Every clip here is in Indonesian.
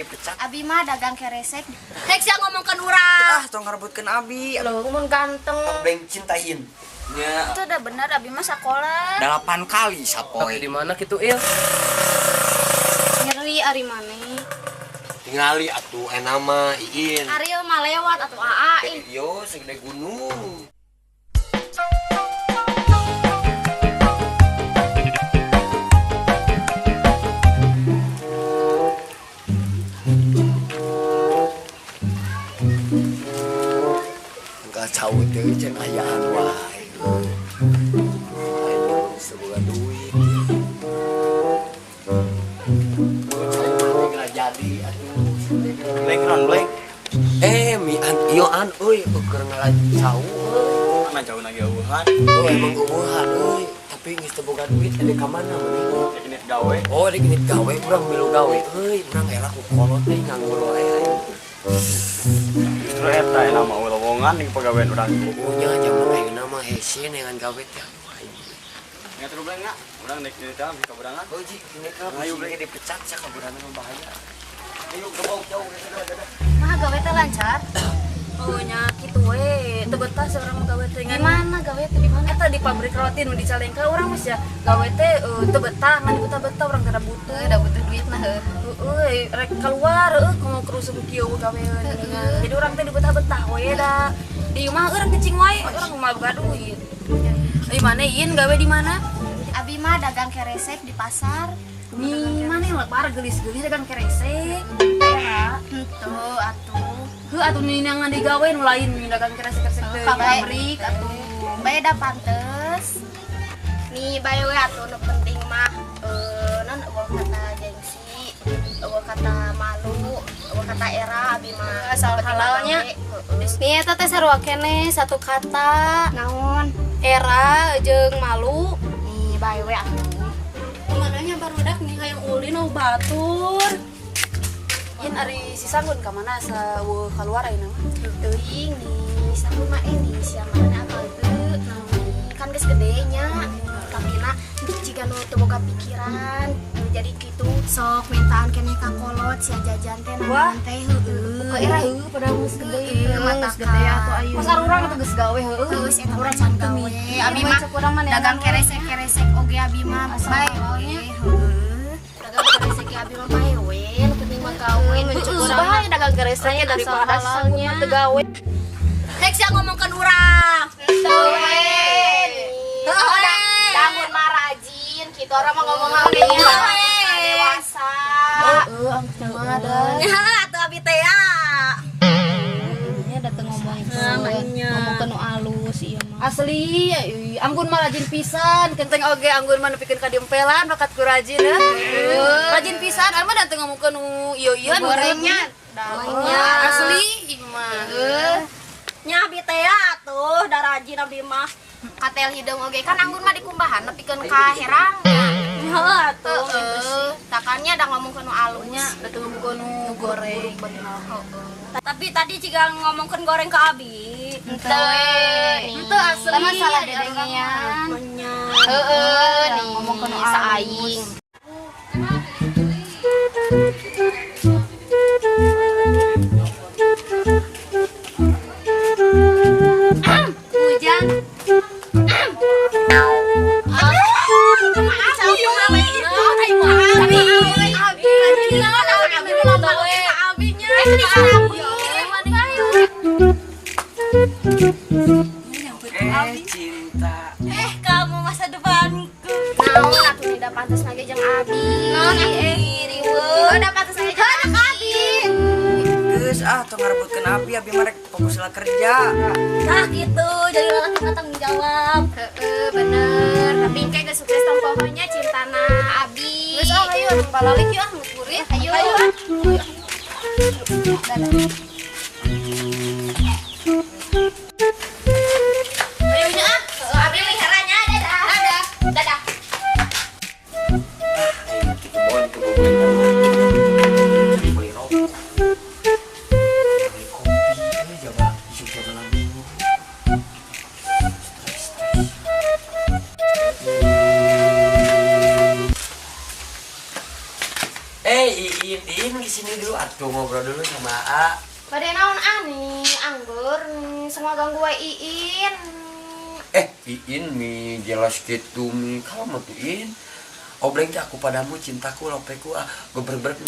dipecat. Abi mah dagang keresek. Hek sia ngomongkeun urang. Tong ngarebutkeun abi. Lo mun ganteng. Beng cintain. Nya Itu udah bener Abi mah sakola. 8 kali Tapi sapoe. di mana kitu Il? Nyeri ari maneh. Tingali atuh enama Iin. Ariel mah lewat atuh aa. Yo segede gunung. Kacau teh cenah ayaan wae. Ayo sebuah duit. Kacau mah jadi atuh. Black non black. Mian ieu an euy keur ngacau euy. Mana jauh lagi eueuhan. Oh emang eueuhan euy, tapi geus teu boga duit ade ka mana meuning. Ini gawe. Oh ade genit gawe urang milu gawe euy, urang elak ku kolot teh nganggur wae. Justru eta nama lowongan di pegawaian urang. Punya jaman ayeuna mah hese nengan gawe teh. Ingat dulu black enggak? Urang naik di dalam di kaburangan. Oh ji, ini Ayo black dipecat sia kaburangan bahaya. Ayo gebau jauh dadah. Mah gawe teh lancar. Oh nya kitu we, teu betah seurang gawe teh Di mana gawe teh di mana? Eta di pabrik roti nu di Calengka urang mah sia gawe teh teu betah, ngan betah-betah urang kada butuh. Da butuh duit nah heuh. Euy, rek keluar mau kerusum kieu gawean. Jadi urang teh di betah-betah we da. Di mah urang kecing wae, urang mah boga duit. Di mana Iin gawe di mana? Abi mah dagang keresek di pasar. Di mana yang lebar gelis-gelis dagang keresek. Daerah. Henteu atuh. Heuh atuh ninangan digawe nu lain dagang keresek-keresek teh. Ka Pabrik atuh. Bae da pantes. Nih bae we atuh nu penting mah non eueuh kata gengsi, eueuh kata malu, eueuh kata era abi mah Asal halalnya. Nih eta teh sarua keneh satu kata. Naon? Era jeung malu. Nih bae we atuh. Mananya barudak nih hayang ulin nu batur. Yin ari si Sanggun ka mana saeueuh keluar ayeuna mah? Teuing nih sama mah ini sia mana akal teu. Kan geus gede nya. Tapi na jika nu teu boga pikiran jadi kitu sok mintaan keneh ka kolot sia jajan teh Wah. naon teh heueuh. Kok era heueuh pada geus gede. Geus gede atuh ayeuna. Pasar urang atuh geus gawe heueuh. Geus eta urang can gawe. Abi mah dagang keresek-keresek oge abi mah bae we. Heueuh. Dagang keresek abi mah bae we. Nu penting mah gawe Heeh, bae dagang kereseknya daripada halalnya teu gawe. Hek sia ngomongkeun urang. Teu we. Damun mah rajin kitu orang mah ngomong hal ge dewasa. Heeh, Ya atuh abi teh ya. Nya dateng ngomong Namanya. ngomong ke nu alus ieu mah. Asli, anggun mah rajin pisan, kenteng oge anggun mah nepikeun ka diempelan bakat ku rajin ya. Rajin pisan, mah dateng ngomongkeun nu ieu-ieu nu Gorengnya. Nya asli ieu mah. Nya abi teh ya atuh da rajin abi mah. Katel hidung oge kan anggun mah dikumbahan nepikeun ka herang. Heuh atuh. Takannya da ngomong nu alunya. Dateng ngomongkeun nu goreng. Tapi tadi jika ngomongkeun goreng ke abi. Henteu asli. Sama salah ada dedengean. Heeh, nih ngomongkeun nu saing. Hujan. Cinta. Kamu masa depanku. Naon atuh tidak pantas lagi jeung abi. Naon riweuh. Udah pantas lagi jeung abi. Geus tong ngarebutkeun abi marek fokus lah kerja. Nah gitu, jadi lalaki mah tanggung jawab. Heeh, bener. Tapi kayak gak sukses tong pokoknya cintana abi. Geus ayo nu balalik yeuh nu kurit. Ayo. Ayo nya abi liharanya dadah. Dadah. Bon ke boboan. Beli rokok. Beli kopi, coba isu lagi. Iin di sini dulu atuh ngobrol dulu sama A. Pada naon ani anggur semua ganggu wae Iin. Iin mi jelas gitu mi kalau mau tuh Iin. Obleng teh aku padamu cintaku lopeku gober-ber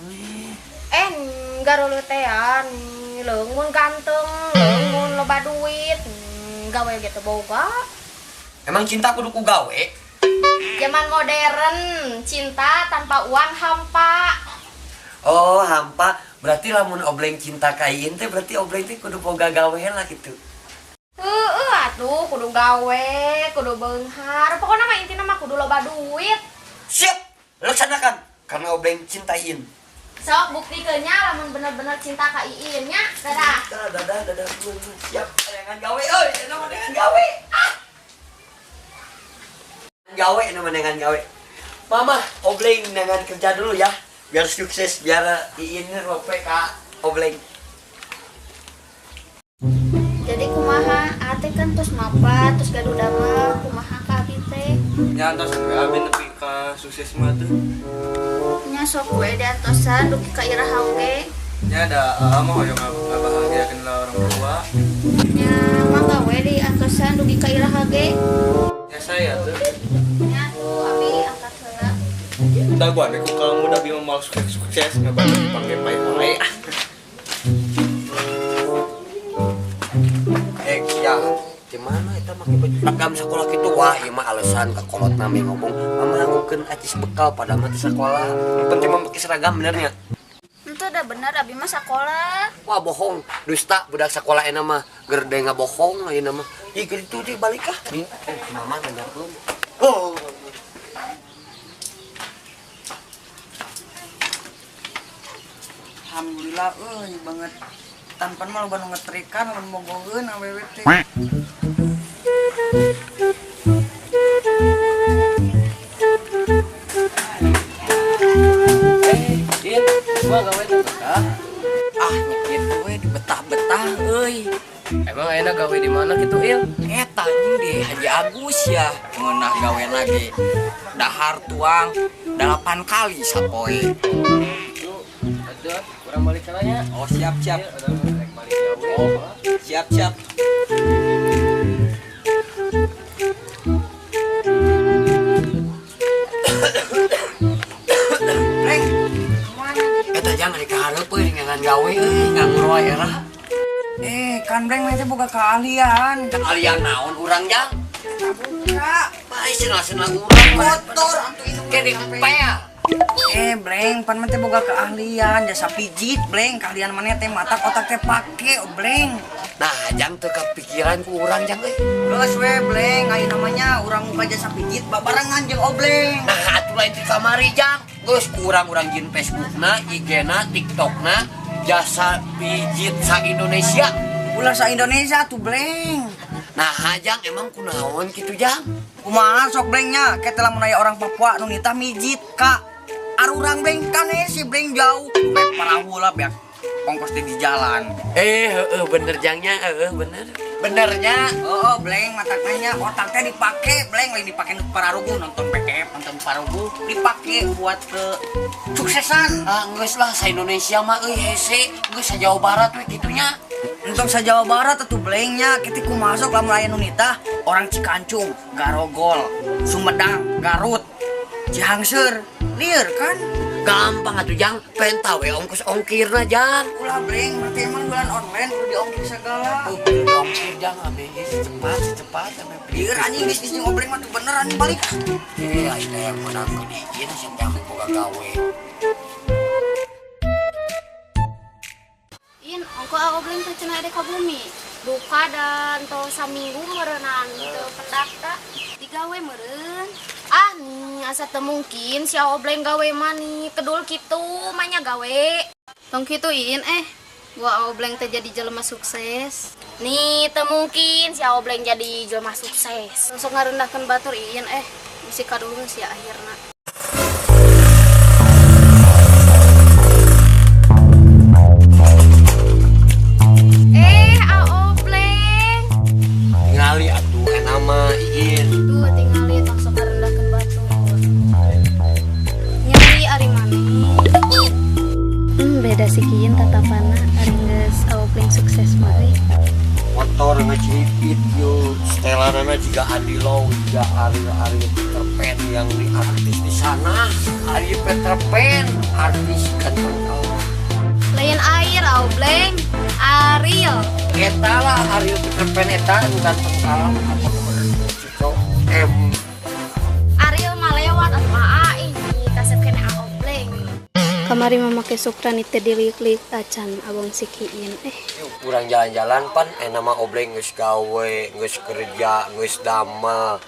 mi. Garulu tean leungun ganteng, leungun loba duit, gawe gitu boga. Emang cinta kudu ku gawe? Zaman modern, cinta tanpa uang hampa. Oh, hampa. Berarti lamun obleng cinta ka Iin teh berarti obleng teh kudu boga gawe lah gitu. Atuh kudu gawe, kudu beunghar. Pokoknya mah intina mah kudu loba duit. Siap, laksanakan karena obleng cinta Iin. Sok buktikeun nya lamun bener-bener cinta ka Iin nya. Dadah. Dadah. Siap, dengan gawe euy, nama dengan gawe. Gawe nama dengan gawe. Mama, obleng dengan kerja dulu ya. Biar sukses, biar Iin rope ka obleng. Jadi kumaha ate kan terus mapat terus gaduda mah kumaha ka abi teh. Ya antos abi nepi ka sukses mah tuh. Nya sok we di antosan dugi ka iraha oge. Ya ada mah hoyong ngabahagiakeun orang tua. Nya mangga we di antosan dugi ka iraha ge. Ya saya tuh. Nya tuh abi angkat heula. Udah gua deh kamu udah bisa mau sukses ngabar dipanggil pai-pai. Ya, gimana itu make baju seragam sekolah gitu wah ieu mah alasan ka kolot nami ngomong mama ngukeun acis bekal pada mah sekolah. Yang penting mah pakai seragam benernya. Itu udah bener abi mah sakola. Wah bohong, dusta budak sekolah enak mah gerde ngabohong ayeuna mah. Ih gitu di balik ah. Nih, mama ngajarkeun. Oh. Alhamdulillah banget tanpa mah loba nu ngetrikan lamun mogoeun awewe teh. Iin, gua gawe teh betah. Gitu we dibetah-betah euy. Emang enak gawe di mana gitu, Il? Eta anjing di Haji Agus ya ngeunah gawe lagi. Dahar tuang 8 kali sapoe. Aduh, kurang balik caranya. Oh siap. Udah balik gawe. Oh, Siap. Reng, Eta jangan dikarep euy dengan gawe euy nganggur wae era. kan Breng nanti boga keahlian. Kalian naon urang jang? Buka. Bae cenah-cenah urang Motor atuh itu ke di pel. Breng, pan teh boga keahlian jasa pijit, Breng. Keahlian mana teh mata otak teh pake, Breng. Nah, jang teu kepikiran ku urang jang euy. Geus we, Breng, aya namanya urang muka jasa pijit babarengan jeung Obleng. Nah, atuh lain di kamari jang. Geus urang-urang jin Facebookna, IG-na, TikTokna jasa pijit sa Indonesia. Ulah sa Indonesia tuh, Breng. Nah, hajang emang kunaon kitu jang? Kumaha sok Brengnya? Kayak telah menaya orang Papua nu nitah mijit, Kak. Arurang Breng kan si Breng jauh. Bae parahu lah biar ongkos di jalan. Bener jangnya, bener. Benernya. Oh, Breng mataknya otaknya dipake, Breng lain dipake untuk pararugu nonton PKF, nonton pararugu dipake buat ke suksesan. Geus lah sa Indonesia mah euy hese, geus sa Jawa Barat we kitunya. Untuk sa Jawa Barat atuh Brengnya ketika masuk lamun aya nu nitah orang Cikancung, Garogol, Sumedang, Garut, Cihangser, lieur kan? Gampang atuh jang, penta we ongkos ongkirna jang. Ulah Breng, nanti emang bulan online kudu diongkir segala. Ongkir jang ame secepat ame Lieur anjing bisnis jeung Obleng mah tuh bener anjing balik. ayeuna yang menang kedigin sing jang boga gawe. In, ongko Obleng teh cenah ade ka bumi. Duka dan to saminggu meureunan teu pedak da digawe meureun. Nih asa teu mungkin si Obleng gawe mah nih kedul kitu manya gawe. Tong kitu In gua Obleng teh jadi jelema sukses. Nih teu mungkin si Obleng jadi jelema sukses. Sok ngarendahkeun batur In bisi kadulung si akhirna. Ngali atuh nama Iin. Tuh tinggal lihat langsung ngarendahkeun batur. Nyari ari maneh. beda sikian tatapana ari geus aopleng sukses mah euy. Motor ngejepit yo setelanana juga Andi Low juga Ari Peter Pan yang di artis di sana. Ari Peter Pan artis kan Lain air aopleng Ariel. eta lah Ari Peter Pan eta anu ganteng kalam apa Ciko Ariel mah lewat atuh aing kasep kene aopleng. Kamari mamake Sukrani teh dilik-lik acan abang sikiin. kurang jalan-jalan pan nama obleng geus gawe geus kerja geus damel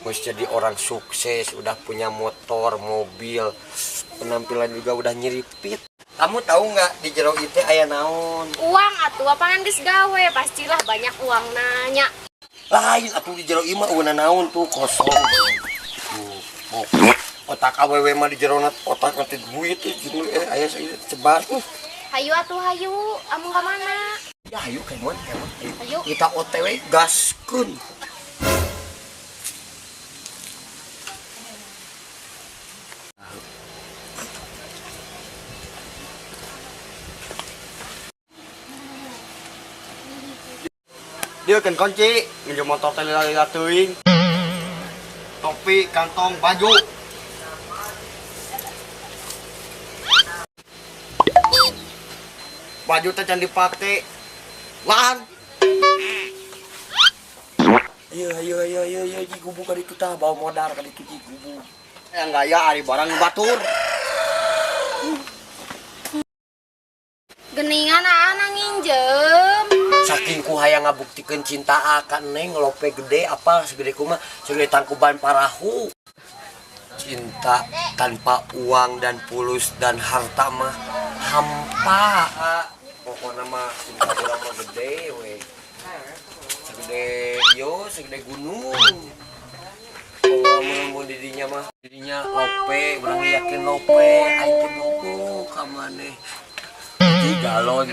geus jadi orang sukses udah punya motor mobil penampilan juga udah nyeripit. Kamu tahu nggak di jero itu aya naon? Uang atuh apangan geus gawe pastilah banyak uang nanya. Lain atuh di jero ieu mah eueuh naon tuh kosong. Tuh, otak awewe mah di jero otak nanti duit jeung aya cebar. Hayu atuh hayu, amun ka mana? Ya ayo kemon. Hayu. Kita OTW gaskeun. Dia kan kunci, nginjem motor teh lila teuing. Topi, kantong, baju. Baju teh can dipake. Lan. Ayo, gubu ka ditu tah bawa modal ka ditu gubu. Yang gaya ari barang batur. Geningan anak nginjem. Saking ku hayang ngabuktikeun cinta akan neng lope gede apa segede kumaha segede tangkuban parahu. Cinta tanpa uang dan pulus dan harta mah hampa. Pokoknya mah cinta urang mah gede we. Segede gunung. Oh, mun didinya lope, urang yakin lope, aing teh bogo ka maneh. Galon.